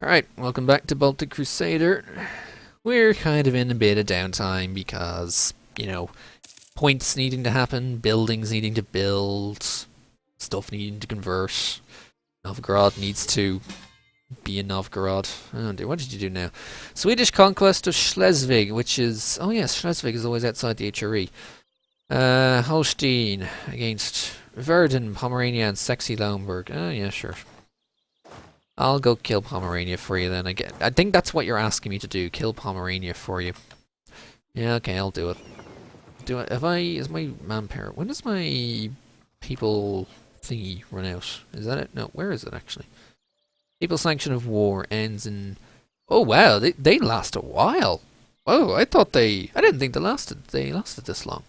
Alright, welcome back to Baltic Crusader. We're kind of in a bit of downtime because, points needing to happen, buildings needing to build, stuff needing to convert. Novgorod needs to be in Novgorod. Oh dear, what did you do now? Swedish conquest of Schleswig, which is... Oh yes, Schleswig is always outside the HRE. Holstein against Verden, Pomerania and Sexy Lauenburg. Oh yeah, sure. I'll go kill Pomerania for you then. I think that's what you're asking me to do. Kill Pomerania for you. Yeah, okay, I'll do it. Is my manpower... When does my people thingy run out? Is that it? No, where is it actually? People sanction of war ends in... Oh wow, they last a while. Whoa, I didn't think they lasted this long.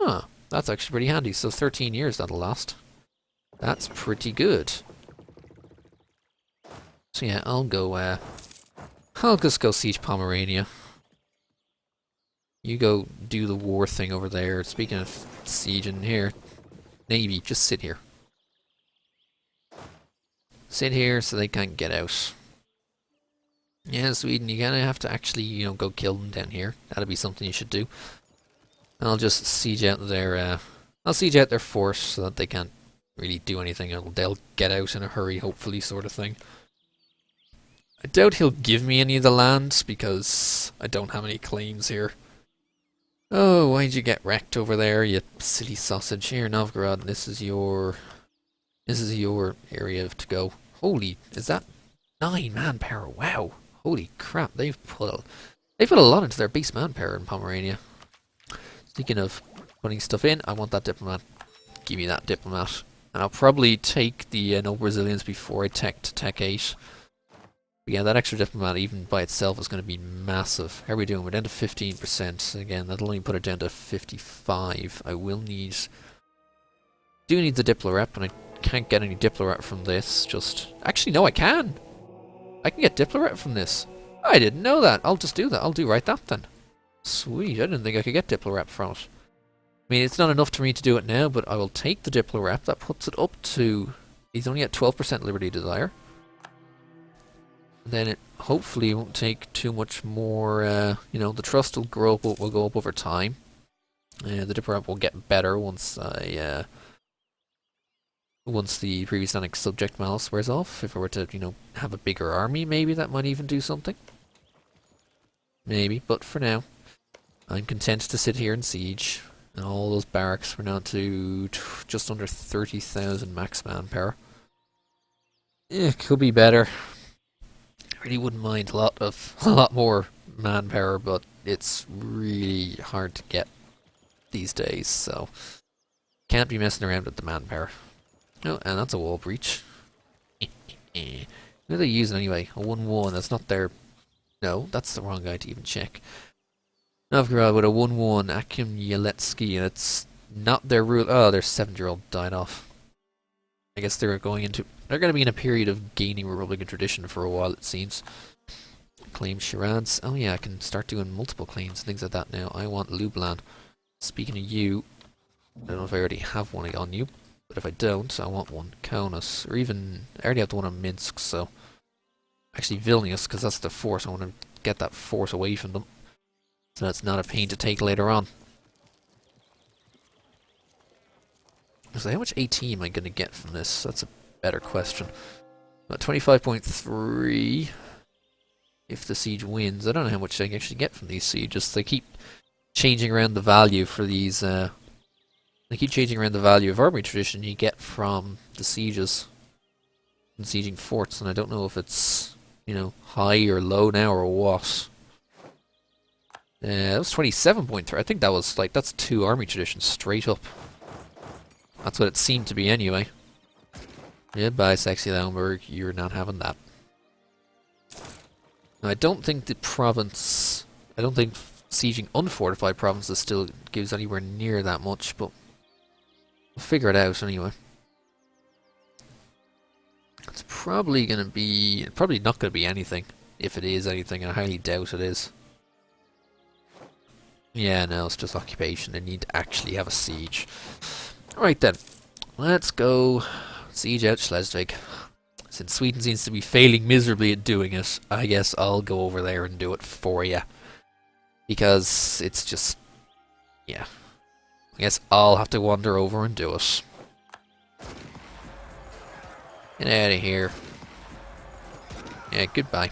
Huh, that's actually pretty handy. So 13 years that'll last. That's pretty good. So yeah, I'll just go siege Pomerania. You go do the war thing over there. Speaking of siege in here, Navy, just sit here. Sit here so they can't get out. Yeah, Sweden, you're gonna have to actually, go kill them down here. That'll be something you should do. I'll just siege out I'll siege out their force so that they can't really do anything. They'll get out in a hurry, hopefully, sort of thing. I doubt he'll give me any of the land because I don't have any claims here. Oh, why'd you get wrecked over there, you silly sausage? Here, Novgorod, this is your area to go. Holy, is that 9 manpower? Wow, holy crap! They've put a lot into their base manpower in Pomerania. Speaking of putting stuff in, I want that diplomat. Give me that diplomat, and I'll probably take the no Brazilians before I tech to Tech 8. But yeah, that extra diplomat even by itself is going to be massive. How are we doing? We're down to 15%. Again, that'll only put it down to 55. I will need... Do need the Diplorep, and I can't get any Diplorep from this. Actually, no, I can! I can get Diplorep from this. I didn't know that. I'll just do that. I'll do right that then. Sweet, I didn't think I could get Diplorep from it. I mean, it's not enough for me to do it now, but I will take the Diplorep. That puts it up to... He's only at 12% Liberty Desire. Then it hopefully won't take too much more, the trust will grow up, will go up over time. The Diplorep will get better once the previous annexed subject malice wears off. If I were to, have a bigger army, maybe that might even do something. Maybe, but for now, I'm content to sit here and siege. And all those barracks, we're now to just under 30,000 max manpower. It could be better. Really wouldn't mind a lot more manpower, but it's really hard to get these days, so can't be messing around with the manpower. Oh, and that's a wall breach. Who are they using anyway? A 1-1, that's not their... No, that's the wrong guy to even check. Novgorod with a 1-1, Akim Yeletsky, and it's not their rule... Oh, their 7-year-old died off. I guess they're going to be in a period of gaining Republican tradition for a while, it seems. Claim Shiraz. Oh yeah, I can start doing multiple claims and things like that now. I want Lublin. Speaking of you, I don't know if I already have one on you, but if I don't, I want one. Kaunas, or even, I already have the one on Minsk, so... Actually Vilnius, because that's the force. I want to get that force away from them, so that's not a pain to take later on. So how much AT am I going to get from this? That's a better question. About 25.3 if the siege wins. I don't know how much I can actually get from these sieges. They keep changing around the value for these... they keep changing around the value of army tradition you get from the sieges and sieging forts, and I don't know if it's, high or low now or what. That was 27.3. I think that was, that's 2 army traditions straight up. That's what it seemed to be anyway. Goodbye, Sexy Lauenburg. You're not having that. Now, I don't think sieging unfortified provinces still gives anywhere near that much, but we'll figure it out anyway. It's probably not going to be anything. If it is anything, I highly doubt it is. Yeah, no, it's just occupation. They need to actually have a siege. Alright then, let's go siege out Schleswig. Since Sweden seems to be failing miserably at doing it, I guess I'll go over there and do it for you. Because it's just... yeah. I guess I'll have to wander over and do it. Get out of here. Yeah, goodbye.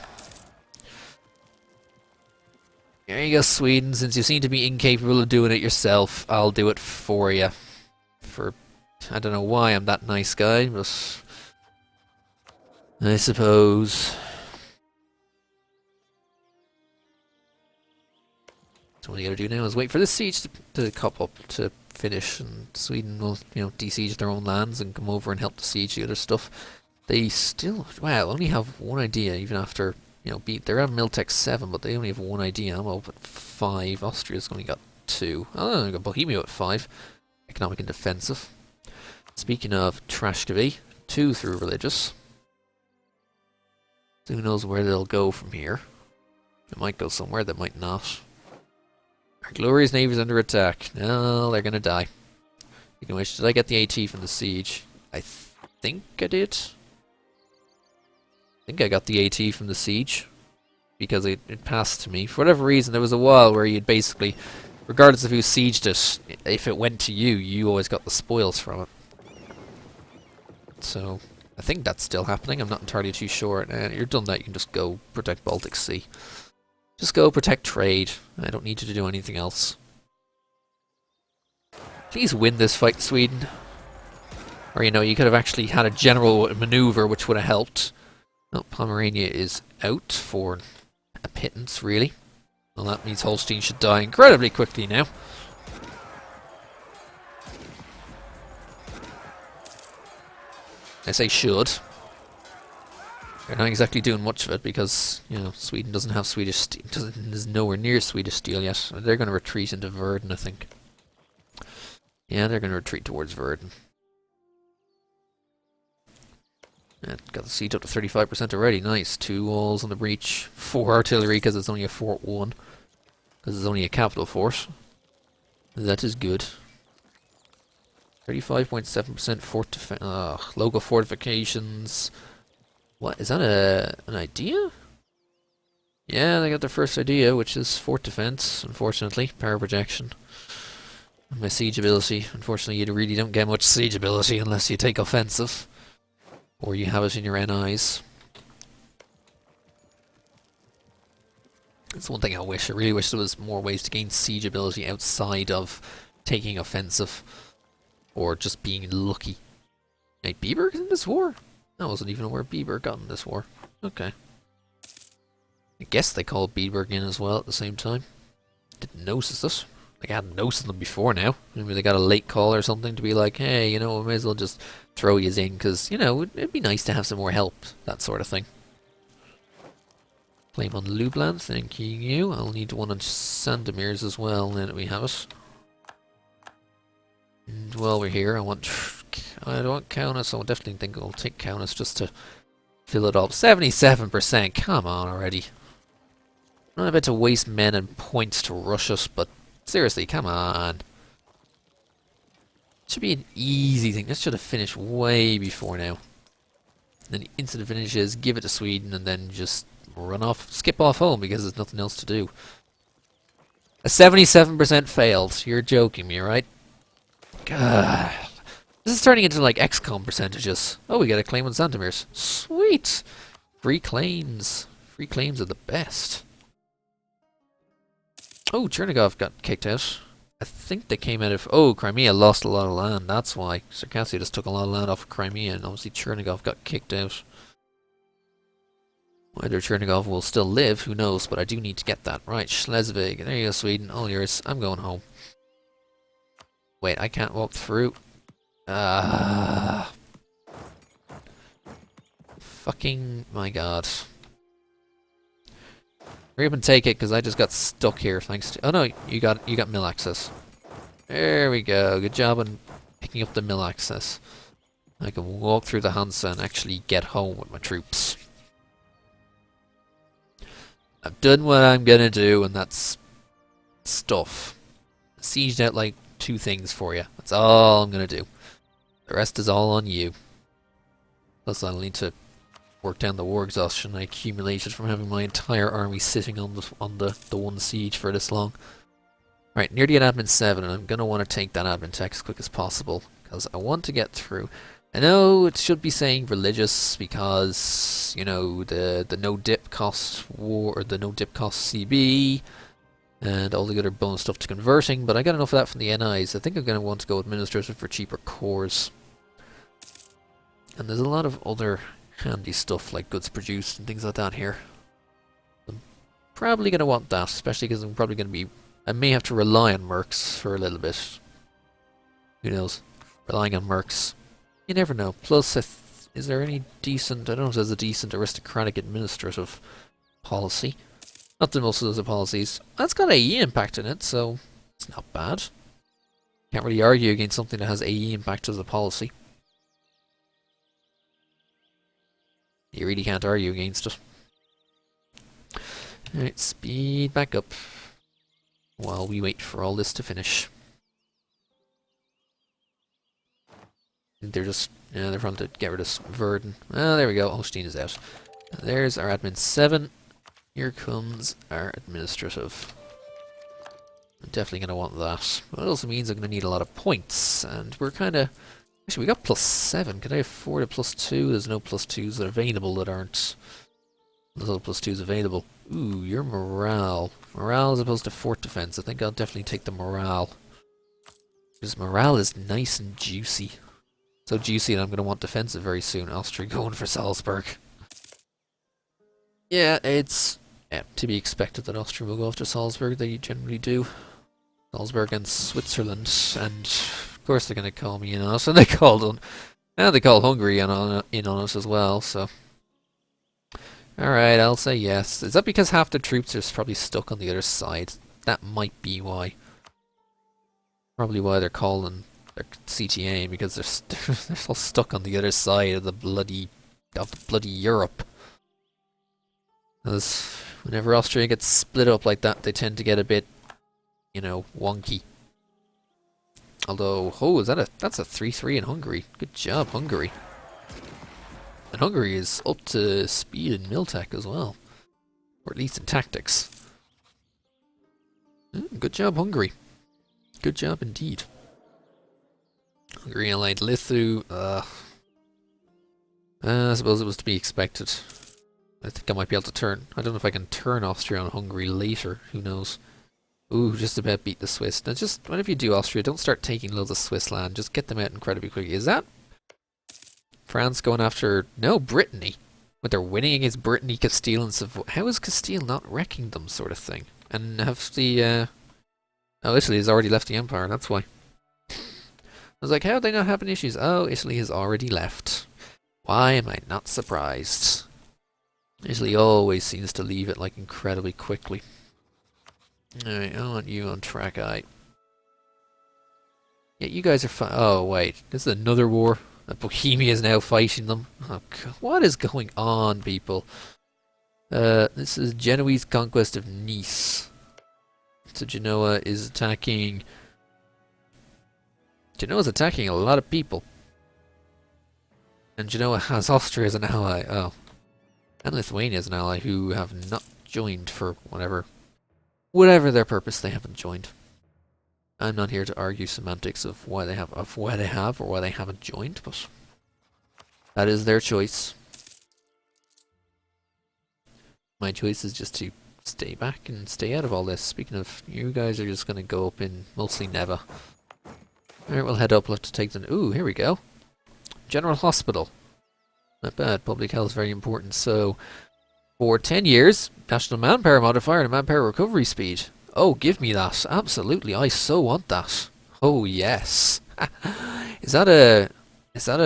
There you go, Sweden. Since you seem to be incapable of doing it yourself, I'll do it for you. I don't know why I'm that nice guy, but... I suppose... So what you gotta do now is wait for the siege to cop up to finish, and Sweden will, de-siege their own lands and come over and help to siege the other stuff. They still, wow, only have one idea even after, they're at Miltech 7, but they only have one idea. I'm up at 5. Austria's only got 2. Oh, I got Bohemia at 5. Economic and defensive. Speaking of Trashkovy, 2 through religious. So who knows where they'll go from here. They might go somewhere, they might not. Our glorious navy's under attack. No, they're gonna die. Speaking of which, did I get the AT from the siege? I think I did. I think I got the AT from the siege. Because it passed to me. For whatever reason, there was a while where you'd basically, regardless of who sieged it, if it went to you, you always got the spoils from it. So, I think that's still happening. I'm not entirely too sure. And you're done that, you can just go protect Baltic Sea. Just go protect trade. I don't need you to do anything else. Please win this fight, Sweden. Or, you could have actually had a general maneuver which would have helped. No, Pomerania is out for a pittance, really. Well, that means Holstein should die incredibly quickly now. I say should. They're not exactly doing much of it because, Sweden doesn't have Swedish steel, is nowhere near Swedish steel yet. They're going to retreat into Verden, I think. Yeah, they're going to retreat towards Verden. Yeah, got the siege up to 35% already. Nice. 2 walls on the breach. 4 artillery because it's only a Fort 1. Because it's only a capital force. That is good. 35.7% local fortifications. What, is that an idea? Yeah, they got their first idea, which is fort defense, unfortunately. Power projection. And my siege ability. Unfortunately, you really don't get much siege ability unless you take offensive. Or you have it in your NIs. That's one thing I wish. I really wish there was more ways to gain siege ability outside of taking offensive. Or just being lucky. Hey, Bieber's in this war? I wasn't even aware Bieber got in this war. Okay. I guess they called Bieber in as well at the same time. Didn't notice this. Like, I hadn't noticed them before now. Maybe they got a late call or something to be like, hey, we may as well just throw yous in, because, it'd be nice to have some more help. That sort of thing. Claim on Lublan, thank you. I'll need one on Sandomir's as well, now that we have it. And while we're here, I don't want Kaunas, I definitely think I'll take Kaunas just to fill it up. 77%, come on already. I'm not about to waste men and points to rush us, but seriously, come on. It should be an easy thing. This should have finished way before now. And then the instant it finishes, give it to Sweden, and then just run off, skip off home because there's nothing else to do. A 77% failed. You're joking me, right? God. This is turning into like XCOM percentages. Oh, we got a claim on Sandomir's. Sweet! Free claims. Free claims are the best. Oh, Chernigov got kicked out. I think they came out of... Oh, Crimea lost a lot of land, that's why. Circassia just took a lot of land off of Crimea, and obviously Chernigov got kicked out. Whether Chernigov will still live, who knows, but I do need to get that. Right, Schleswig. There you go, Sweden. All yours. I'm going home. Wait, I can't walk through. Fucking my god. Hurry up and take it, because I just got stuck here thanks to... Oh no, you got mill access. There we go. Good job on picking up the mill access. I can walk through the Hansa and actually get home with my troops. I've done what I'm gonna do, and that's stuff. Sieged out like 2 things for you. That's all I'm gonna do. The rest is all on you. Plus I'll need to work down the war exhaustion I accumulated from having my entire army sitting on the one siege for this long. Right, nearly at admin 7, and I'm going to want to take that admin tech as quick as possible, because I want to get through. I know it should be saying religious, because, you know, the no dip cost war, or the no dip cost CB, and all the other bonus stuff to converting, but I got enough of that from the NIs. I think I'm going to want to go administrative for cheaper cores. And there's a lot of other handy stuff like goods produced and things like that here. I'm probably going to want that, especially because I'm probably going to be... I may have to rely on mercs for a little bit. Who knows? Relying on mercs. You never know. Plus, is there any decent... I don't know if there's a decent aristocratic administrative policy. Not that most of those are policies. That's got AE impact in it, so it's not bad. Can't really argue against something that has AE impact as a policy. You really can't argue against it. Alright, speed back up while we wait for all this to finish. They're just... yeah, they're trying to get rid of Verdun. Ah, there we go. Holstein is out. There's our admin 7. Here comes our administrative. I'm definitely going to want that. But it also means I'm going to need a lot of points. And we're kind of... actually, we got +7. Can I afford a +2? There's no +2s that are available that aren't... there's no +2s available. Ooh, your morale. Morale as opposed to fort defense. I think I'll definitely take the morale. Because morale is nice and juicy. So juicy that I'm going to want defensive very soon. Austria going for Salzburg. Yeah, it's to be expected that Austria will go after Salzburg. They generally do. Salzburg and Switzerland. And of course they're going to call me in on us. And they called Hungary in on us as well, so... alright, I'll say yes. Is that because half the troops are probably stuck on the other side? That might be why. Probably why they're calling their CTA, because they're all stuck on the other side of the bloody Europe. Because whenever Austria gets split up like that, they tend to get a bit, you know, wonky. Although, oh, that's a 3-3 in Hungary. Good job, Hungary. And Hungary is up to speed in Miltech as well. Or at least in tactics. Good job, Hungary. Good job indeed. Hungary allied Lithu. I suppose it was to be expected. I think I might be able to turn... I don't know if I can turn Austria on Hungary later. Who knows? Ooh, just about beat the Swiss. Now just, whenever you do Austria, don't start taking loads of Swiss land. Just get them out incredibly quickly. Is that... France going after... no, Brittany. But they're winning against Brittany, Castile, and Savoy. How is Castile not wrecking them, sort of thing? And have the... oh, Italy has already left the Empire, that's why. I was like, how are they not having issues? Oh, Italy has already left. Why am I not surprised? Italy always seems to leave it, like, incredibly quickly. Alright, I want you on track eye. Yeah, you guys are fine. Oh, wait. This is another war? Bohemia is now fighting them. Oh, God. What is going on, people? This is Genoese conquest of Nice. So Genoa is attacking... Genoa's attacking a lot of people. And Genoa has Austria as an ally. Oh. And Lithuania as an ally who have not joined for whatever their purpose, they haven't joined. I'm not here to argue semantics of why they have or why they haven't joined, but that is their choice. My choice is just to stay back and stay out of all this. Speaking of, you guys are just going to go up in mostly Neva. Alright, we'll head up. We'll have to take them. Ooh, here we go. General Hospital. Not bad. Public health is very important. So, for 10 years, national manpower modifier and manpower recovery speed. Oh, give me that. Absolutely. I so want that. Oh, yes. Is that a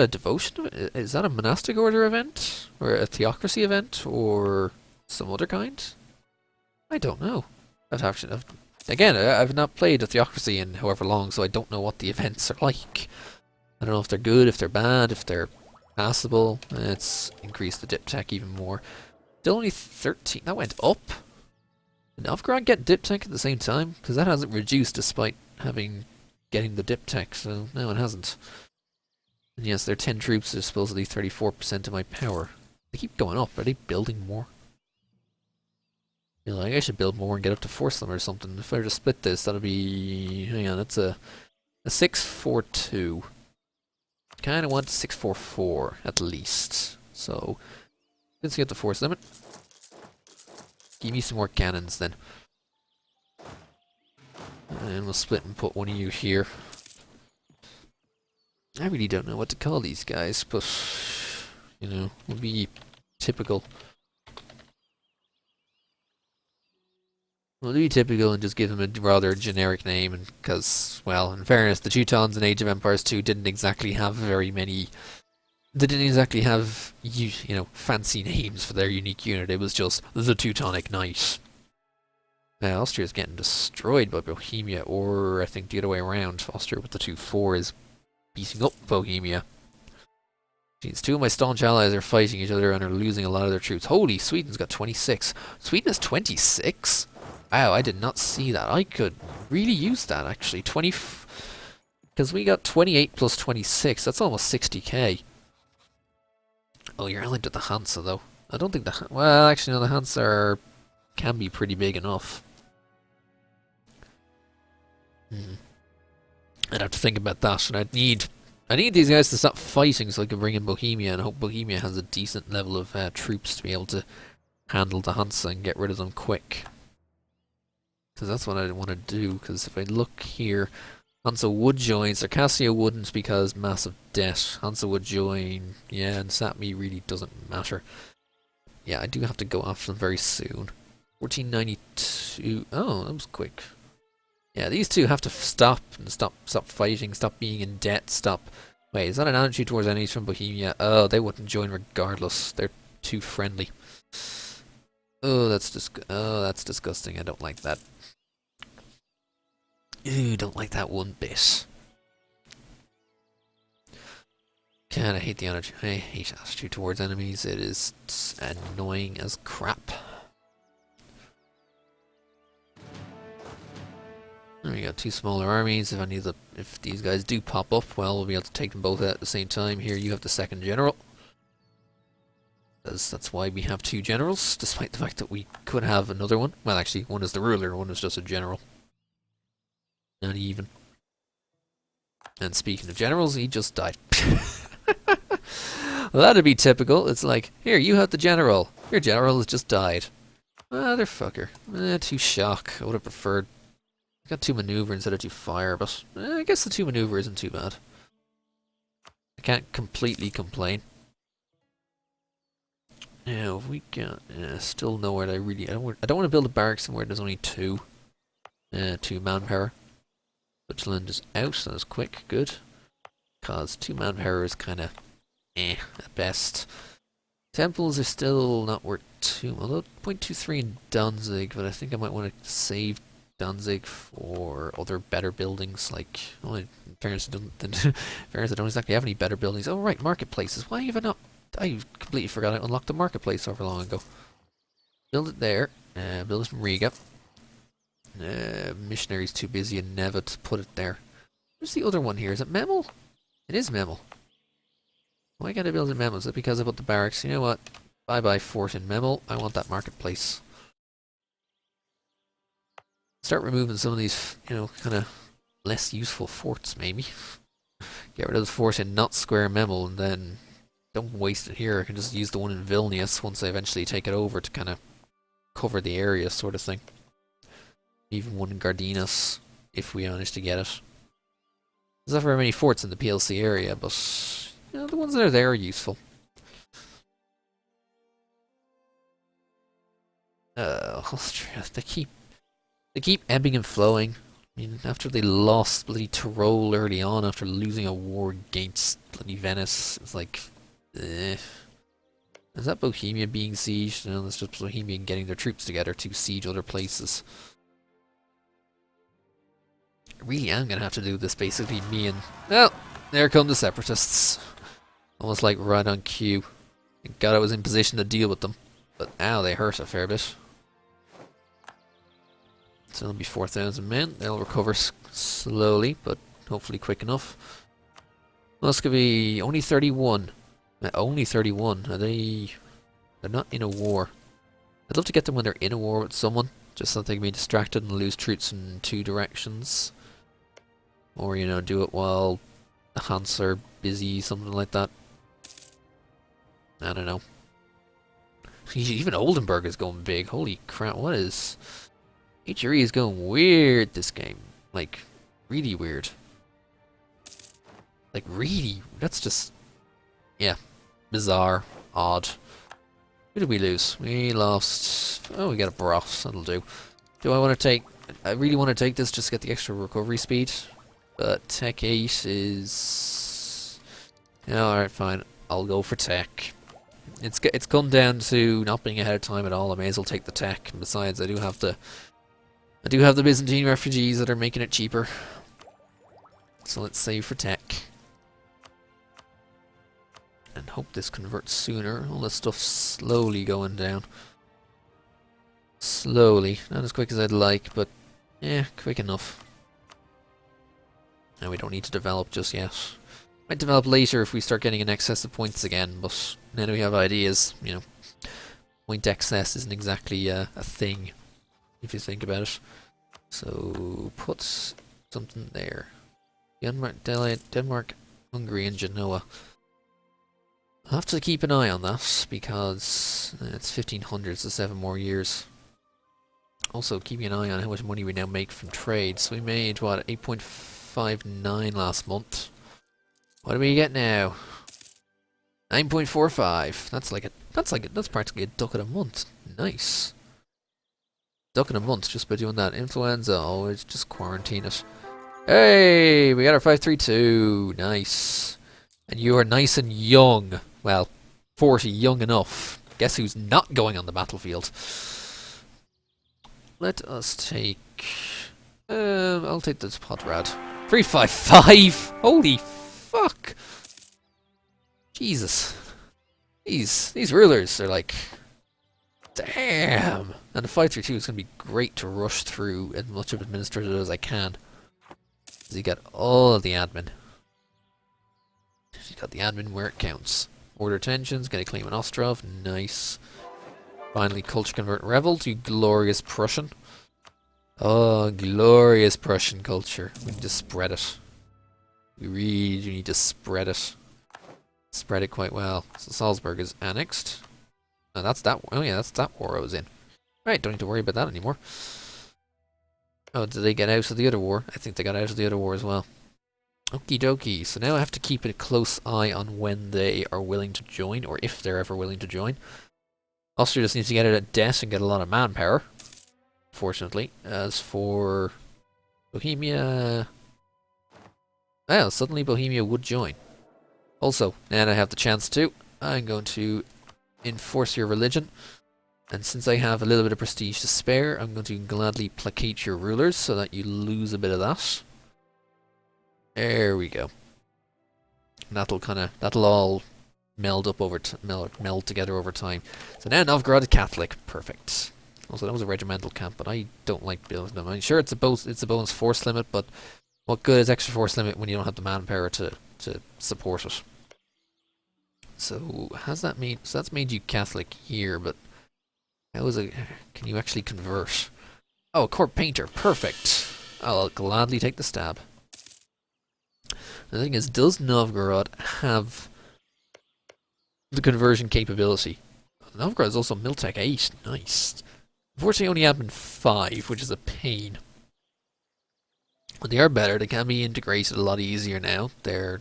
devotion? Is that a monastic order event? Or a theocracy event? Or some other kind? I don't know. I've not played a theocracy in however long, so I don't know what the events are like. I don't know if they're good, if they're bad, if they're passable. Let's increase the dip tech even more. Still only 13. That went up. Did Novgorod get dip tech at the same time? Because that hasn't reduced despite getting the dip tech, so no, it hasn't. And yes, their 10 troops are supposedly 34% of my power. They keep going up. Are they building more? I feel like I should build more and get up to force them or something. If I were to split this, that'll be... Hang on, that's a 642. Kind of want 644 at least. So, let's get the force limit. Give me some more cannons then. And we'll split and put one of you here. I really don't know what to call these guys, but, you know, it'll be typical. We'll be typical and just give them a rather generic name, and because, well, in fairness, the Teutons in Age of Empires 2 didn't exactly have very many... They didn't exactly have, you know, fancy names for their unique unit. It was just the Teutonic Knight. Now, Austria's getting destroyed by Bohemia, or I think the other way around. Austria with the 2-4 is beating up Bohemia. Jeez, two of my staunch allies are fighting each other and are losing a lot of their troops. Holy, Sweden's got 26. Sweden has 26? Wow, I did not see that. I could really use that, actually. Because we got 28 plus 26. That's almost 60k. Oh, you're allied with the Hansa, though. I don't think the... Well, actually, no, the Hansa can be pretty big enough. I'd have to think about that, and I need these guys to stop fighting so I can bring in Bohemia, and hope Bohemia has a decent level of troops to be able to handle the Hansa and get rid of them quick. Because that's what I want to do, because if I look here, Hansa would join, Circassia wouldn't because massive debt. Hansa would join, yeah, and Sapmi really doesn't matter. Yeah, I do have to go after them very soon. 1492, oh, that was quick. Yeah, these two have to stop and stop fighting, stop being in debt, stop... Wait, is that an attitude towards enemies from Bohemia? Oh, they wouldn't join regardless. They're too friendly. Oh, that's disgusting. I don't like that. Ooh, don't like that one bit. God, I hate the attitude. I hate attitude towards enemies. It is annoying as crap. We got two smaller armies. If these guys do pop up, well, we'll be able to take them both out at the same time. Here, you have the second general. That's why we have two generals, despite the fact that we could have another one. Well, actually, one is the ruler, one is just a general. Not even. And speaking of generals, he just died. Well, that'd be typical. It's like, here, you have the general. Your general has just died. Motherfucker. Too shock. I would have preferred... I got two maneuver instead of two fire, but I guess the two maneuver isn't too bad. I can't completely complain. Now, we got still nowhere that I really... I don't want to build a barrack somewhere there's only two manpower. Switzerland is out, so that's quick, good. Because 2 manpower is kind of at best. Temples are still not worth too... Although 0.23 in Danzig, but I think I might want to save Danzig for other better buildings, like... Well, in fairness, I don't exactly have any better buildings. Oh, right, marketplaces. Why have I not... I completely forgot I unlocked the marketplace so long ago. Build it there. Build it in Riga. Missionary's too busy in Neva to put it there. Where's the other one here? Is it Memel? It is Memel. Why can't I build in Memel? Is it because I put the barracks? You know what? Bye-bye fort in Memel. I want that marketplace. Start removing some of these, you know, kind of less useful forts, maybe. Get rid of the fort in not square Memel, and then don't waste it here. I can just use the one in Vilnius once I eventually take it over to kind of cover the area, sort of thing. Even one in Gardinas, if we manage to get it. There's not very many forts in the PLC area, but you know, the ones that are there are useful. Austria, they keep ebbing and flowing. I mean, after they lost bloody Tyrol early on, after losing a war against bloody Venice, it's like, Is that Bohemia being sieged? No, that's just Bohemia getting their troops together to siege other places. I really am going to have to do this, basically, me and... Well, there come the separatists. Almost like right on cue. Thank God I was in position to deal with them. But, ow, they hurt a fair bit. So it'll be 4,000 men. They'll recover slowly, but hopefully quick enough. Muscovy, only 31. Only 31. Are they... They're not in a war. I'd love to get them when they're in a war with someone, just so they can be distracted and lose troops in two directions. Or, you know, do it while the Hans are busy, something like that. I don't know. Even Oldenburg is going big. Holy crap, what is... HRE is going weird this game. Like, really weird. Like, really, that's just... Yeah, bizarre, odd. Who did we lose? We lost... Oh, we got a Broth, that'll do. Do I want to take... I really want to take this just to get the extra recovery speed. But Tech 8 is... Yeah, alright, fine. I'll go for Tech. It's come down to not being ahead of time at all. I may as well take the Tech. And besides, I do have the Byzantine refugees that are making it cheaper. So let's save for Tech. And hope this converts sooner. All this stuff's slowly going down. Slowly. Not as quick as I'd like, but yeah, quick enough. And we don't need to develop just yet. Might develop later if we start getting in excess of points again, but now we have ideas, you know. Point excess isn't exactly a thing, if you think about it. So, put something there. Denmark, Hungary, and Genoa. I'll have to keep an eye on that, because it's 1500, so 7 more years. Also, keeping an eye on how much money we now make from trade. So we made, what, 8.59 last month. What do we get now? 9.45. That's practically a ducat a month. Nice. Ducat a month just by doing that. Influenza, always just quarantine it. Hey, we got our 532. Nice. And you are nice and young. Well, 40, young enough. Guess who's not going on the battlefield? Let us take... I'll take this Potrad. 355! Holy fuck! Jesus. These rulers are like... Damn! And the 532 is going to be great to rush through as much of administrative as I can. Because you got all of the admin. You got the admin where it counts. Order tensions, get a claim in Ostrov, nice. Finally, culture convert rebels, you glorious Prussian. Oh, glorious Prussian culture. We need to spread it. We really do need to spread it. Spread it quite well. So Salzburg is annexed. Oh, that's that. Oh yeah, that's that war I was in. Right, don't need to worry about that anymore. Oh, did they get out of the other war? I think they got out of the other war as well. Okie dokie, so now I have to keep a close eye on when they are willing to join, or if they're ever willing to join. Austria just needs to get it at debt and get a lot of manpower, fortunately. As for Bohemia... Well, suddenly Bohemia would join. Also, now that I have the chance to, I'm going to enforce your religion. And since I have a little bit of prestige to spare, I'm going to gladly placate your rulers so that you lose a bit of that. There we go. And that'll all meld up over meld together over time. So now Novgorod is Catholic, perfect. Also, that was a regimental camp, but I don't like building them. I mean, sure, it's a bonus force limit, but what good is extra force limit when you don't have the manpower to support it? So has that made? So that's made you Catholic here, but how is it? Can you actually convert? Oh, court painter, perfect. I'll gladly take the stab. The thing is, does Novgorod have the conversion capability? Novgorod is also Miltech 8. Nice. Unfortunately, only admin 5, which is a pain. But they are better. They can be integrated a lot easier now. They're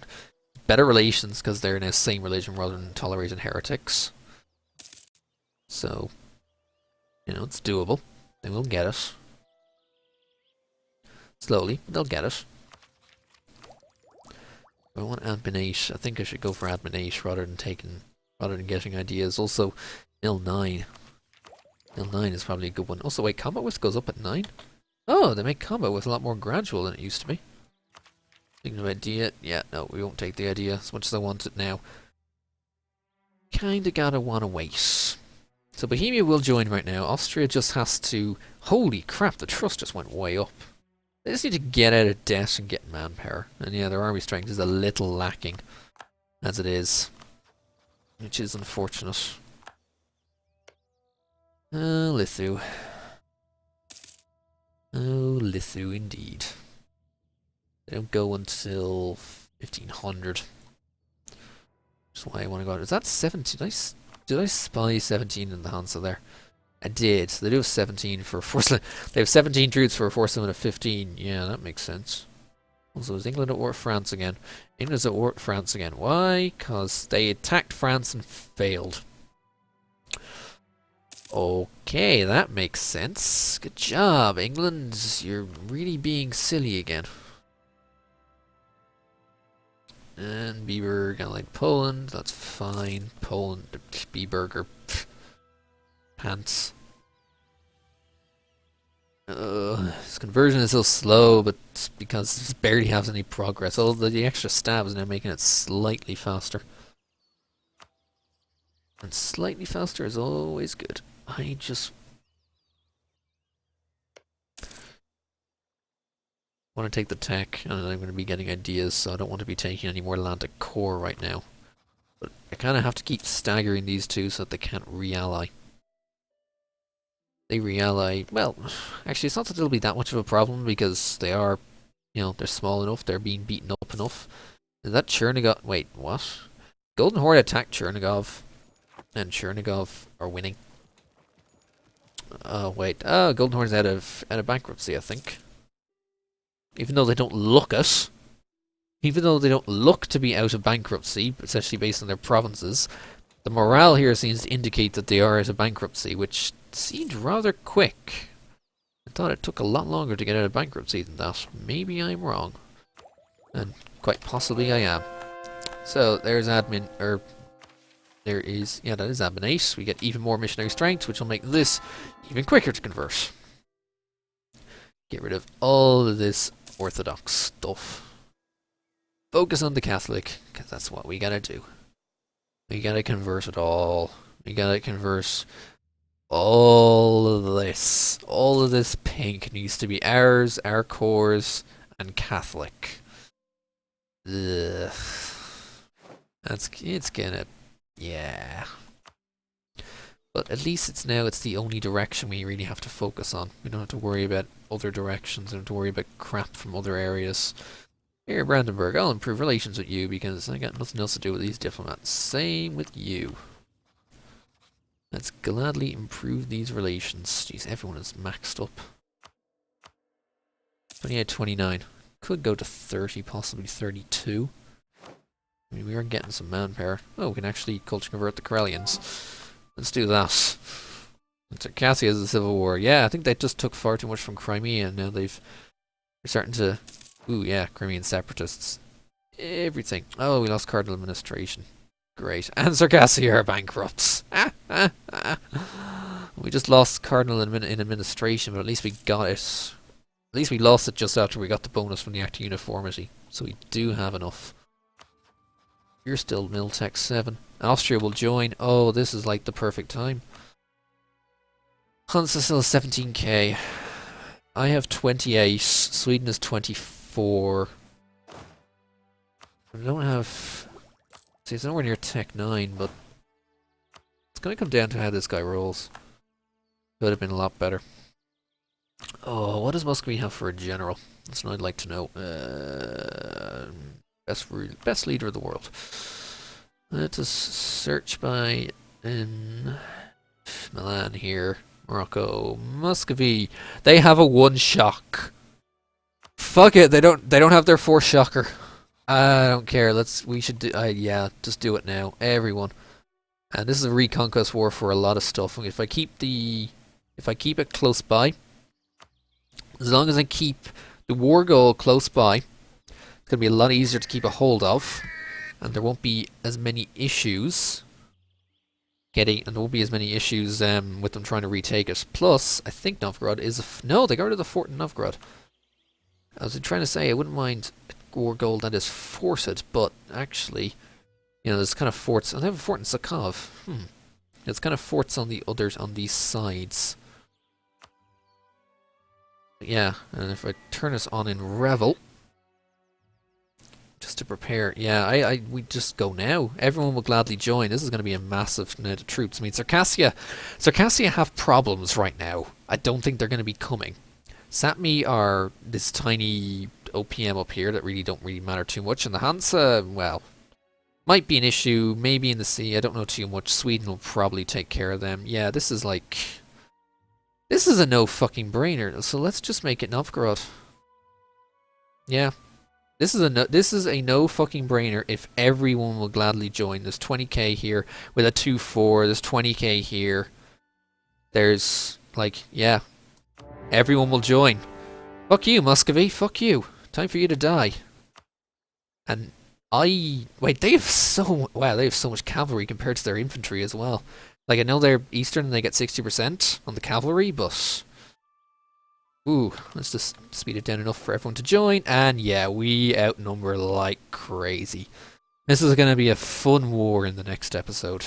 better relations because they're now same religion rather than tolerating heretics. So, you know, it's doable. They will get it. Slowly, but they'll get it. I want admin 8. I think I should go for admin 8 rather than getting ideas. Also, Mil 9. Mil 9 is probably a good one. Also, wait, combat width goes up at 9? Oh, they make combat width a lot more gradual than it used to be. Thinking of idea. Yeah, no, we won't take the idea as much as I want it now. Kinda gotta wanna wait. So Bohemia will join right now. Austria just has to... Holy crap, the trust just went way up. They just need to get out of debt and get manpower. And yeah, their army strength is a little lacking, as it is. Which is unfortunate. Lithu. Oh, Lithu indeed. They don't go until 1500. That's why I want to go. Is that 17? Did I spy 17 in the Hansa there? I did. So they do have 17 for a force limit. They have 17 troops for a force limit of 15. Yeah, that makes sense. Also, is England at war with France again? England's at war with France again. Why? Because they attacked France and failed. Okay, that makes sense. Good job, England. You're really being silly again. And Bieber allied Poland. That's fine. Poland, Bieber, pants. His conversion is so slow, but it's because it barely has any progress. Although the extra stab is now making it slightly faster. And slightly faster is always good. I just want to take the tech, and I'm going to be getting ideas, so I don't want to be taking any more land at core right now. But I kind of have to keep staggering these two so that they can't re-ally. They re-ally, well, actually it's not that it'll be that much of a problem because they are, you know, they're small enough, they're being beaten up enough. Is that Chernigov? Wait, what? Golden Horde attacked Chernigov, and Chernigov are winning. Oh wait, Golden Horde's out of bankruptcy, I think. Even though they don't look it, even though they don't look to be out of bankruptcy, especially based on their provinces, the morale here seems to indicate that they are out of bankruptcy, which seemed rather quick. I thought it took a lot longer to get out of bankruptcy than that. Maybe I'm wrong. And quite possibly I am. So there's admin, or there is, yeah, that is admin 8. We get even more missionary strength, which will make this even quicker to convert. Get rid of all of this Orthodox stuff. Focus on the Catholic, because that's what we gotta do. We gotta convert it all. We gotta convert all of this. All of this pink needs to be ours, our cores, and Catholic. Ugh. It's gonna, yeah. But at least it's the only direction we really have to focus on. We don't have to worry about other directions. We don't have to worry about crap from other areas. Here, Brandenburg, I'll improve relations with you because I got nothing else to do with these diplomats. Same with you. Let's gladly improve these relations. Jeez, everyone is maxed up. 28, 29. Could go to 30, possibly 32. I mean, we are getting some manpower. Oh, we can actually culture convert the Karelians. Let's do that. Circassia is a civil war. Yeah, I think they just took far too much from Crimea, and now they're starting to... Ooh, yeah, Crimean separatists. Everything. Oh, we lost cardinal administration. Great. And Circassia are bankrupts. We just lost cardinal in administration, but at least we got it. At least we lost it just after we got the bonus from the Act of Uniformity. So we do have enough. You're still Miltech 7. Austria will join. Oh, this is like the perfect time. Hansa still 17k. I have 28. Sweden is 24. I don't have... See, it's nowhere near Tech 9, but... It's going to come down to how this guy rolls. Could have been a lot better. Oh, what does Muscovy have for a general? That's what I'd like to know. Best leader of the world. Let us search by in Milan here. Morocco, Muscovy. They have a 1 shock. Fuck it, they don't have their 4 shocker. I don't care. We should do. Yeah, just do it now, everyone. And this is a reconquest war for a lot of stuff. If I keep it close by, as long as I keep the war goal close by, it's gonna be a lot easier to keep a hold of, and there won't be as many issues with them trying to retake it. Plus, I think Novgorod is no, they got rid of the fort in Novgorod. I was trying to say I wouldn't mind war goal that is forced, but actually, you know, there's kind of forts. I have a fort in Sakov. There's kind of forts on these sides. But yeah, and if I turn this on in Revel, Just to prepare. Yeah, we just go now. Everyone will gladly join. This is going to be a massive net of troops. I mean, Circassia have problems right now. I don't think they're going to be coming. Sapmi are this tiny OPM up here that really don't really matter too much. And the Hansa, well, might be an issue. Maybe in the sea. I don't know too much. Sweden will probably take care of them. Yeah, this is like... This is a no fucking brainer. So let's just make it Novgorod. Yeah. This is a no fucking brainer if everyone will gladly join. There's 20k here with a 2-4. There's 20k here. There's like, yeah. Everyone will join. Fuck you, Muscovy. Fuck you. Time for you to die. And wait, they have so much cavalry compared to their infantry as well. Like, I know they're Eastern and they get 60% on the cavalry, but... Ooh, let's just speed it down enough for everyone to join. And yeah, we outnumber like crazy. This is going to be a fun war in the next episode.